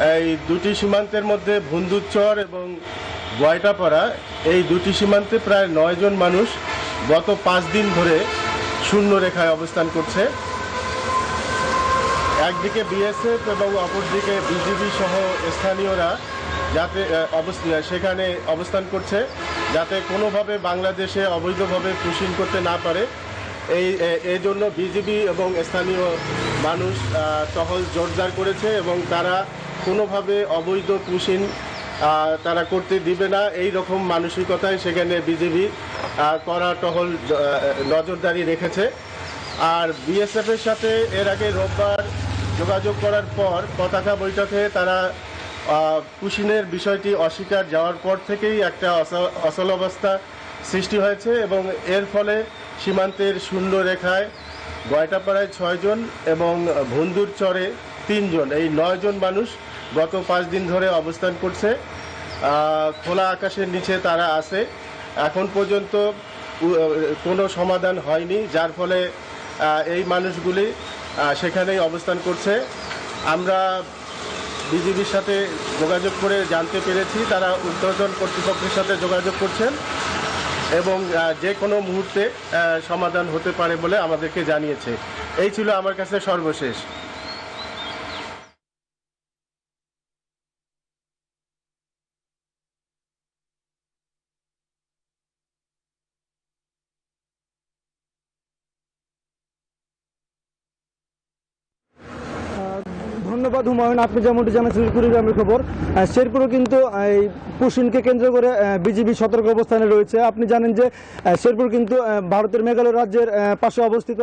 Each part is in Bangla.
এই দুটি সীমান্তের মধ্যে ভুন্দুরচর এবং গয়টাপাড়া, এই দুটি সীমান্তে প্রায় 9 জন মানুষ গত 5 দিন ধরে শূন্য রেখায় অবস্থান করছে। একদিকে বিএসএফ এবং অপরদিকে বিজিবি সহ স্থানীয়রা যাতে সেখানে অবস্থান করছে, যাতে কোনোভাবে বাংলাদেশে অবৈধভাবে পুশিং করতে না পারে। এই জন্য বিজিবি এবং স্থানীয় মানুষ টহল জোরদার করেছে এবং তারা কোনোভাবে অবৈধ পুশিং তারা করতে দিবে না, এই রকম মানসিকতায় সেখানে বিজিবি কড়া টহল নজরদারি রেখেছে। আর বিএসএফের সাথে এর আগে রোববার যোগাযোগ করার পর পতাকা বৈঠকে তারা পুশিংয়ের বিষয়টি অস্বীকার যাওয়ার পর থেকেই একটা অচলাবস্থা সৃষ্টি হয়েছে এবং এর ফলে সীমান্তের শূন্য রেখায় গয়টাপাড়ায় 6 জন এবং ভুন্দুরচরে 3 জন, এই 9 জন মানুষ গত 5 দিন ধরে অবস্থান করছে। খোলা আকাশের নিচে তারা আছে। এখন পর্যন্ত কোনো সমাধান হয়নি, যার ফলে এই মানুষগুলি সেখানেই অবস্থান করছে। আমরা বিজিবির সাথে যোগাযোগ করে জানতে পেরেছি তারা ঊর্ধ্বতন কর্তৃপক্ষের সাথে যোগাযোগ করছেন এবং যে কোনো মুহূর্তে সমাধান হতে পারে বলে আমাদেরকে জানিয়েছে। এই ছিল আমার কাছে সর্বশেষ। ধন্যবাদ হুমায়ুন, আপনি যেমনটি জানাচ্ছিলেন কুড়িগ্রামের খবর। শেরপুরে কিন্তু এই পুশিংকে কেন্দ্র করে বিজিবি সতর্ক অবস্থানে রয়েছে। আপনি জানেন যে শেরপুর কিন্তু ভারতের মেঘালয় রাজ্যের পাশে অবস্থিত।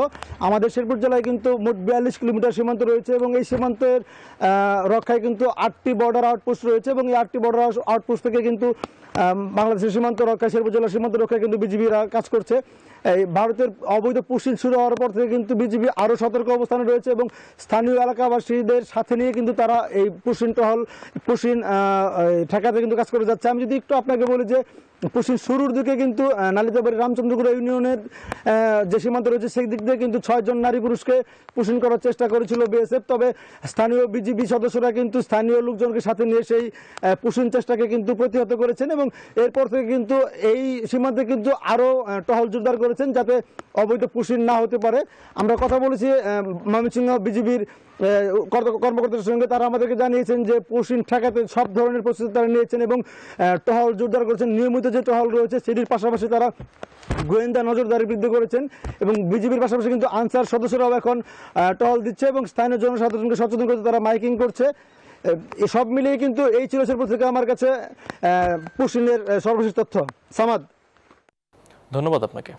আমাদের শেরপুর জেলায় কিন্তু মোট 42 কিলোমিটার সীমান্ত রয়েছে এবং এই সীমান্তের রক্ষায় কিন্তু 8টি বর্ডার আউটপোস্ট রয়েছে এবং এই 8টি বর্ডার আউটপোস্ট থেকে কিন্তু বাংলাদেশের সীমান্ত রক্ষায়, শেরপুর জেলার সীমান্ত রক্ষায় কিন্তু বিজিবিরা কাজ করছে। এই ভারতের অবৈধ পুশিং শুরু হওয়ার পর থেকে কিন্তু বিজিবি আরও সতর্ক অবস্থানে রয়েছে এবং স্থানীয় এলাকাবাসীদের সাথে নিয়ে কিন্তু তারা এই পুশিং ঠেকাতে কিন্তু কাজ করে যাচ্ছে। আমি যদি একটু আপনাকে বলি যে পুশিং শুরুর দিকে কিন্তু নালিতাবাড়ি রামচন্দ্রপুর ইউনিয়নের যে সীমান্ত রয়েছে সেই দিক দিয়ে কিন্তু 6 জন নারী পুরুষকে পুশিং করার চেষ্টা করেছিল বিএসএফ, তবে স্থানীয় বিজিবি সদস্যরা কিন্তু স্থানীয় লোকজনকে সাথে নিয়ে সেই পুশিং চেষ্টাকে কিন্তু প্রতিহত করেছেন এবং এরপর থেকে কিন্তু এই সীমান্তে কিন্তু আরও টহল জোরদার করেছেন যাতে অবৈধ পুশিং না হতে পারে। আমরা কথা বলেছি ময়মনসিংহ বিজিবির কর্মকর্তাদের সঙ্গে, তারা আমাদেরকে জানিয়েছেন যে পুশিং ঠেকাতে সব ধরনের প্রস্তুতি তারা নিয়েছেন এবং টহল জোরদার করেছেন। নিয়মিত যে টহল রয়েছে সেটির পাশাপাশি তারা গোয়েন্দা নজরদারি বৃদ্ধি করেছেন এবং বিজিবির পাশাপাশি কিন্তু আনসার সদস্যরাও এখন টহল দিচ্ছে এবং স্থানীয় জনসাধারণকে সচেতন করতে তারা মাইকিং করছে। সব মিলিয়ে কিন্তু এই ছিল শেরপুর থেকে আমার কাছে পুশিংয়ের সর্বশেষ তথ্য। সামাদ, ধন্যবাদ আপনাকে।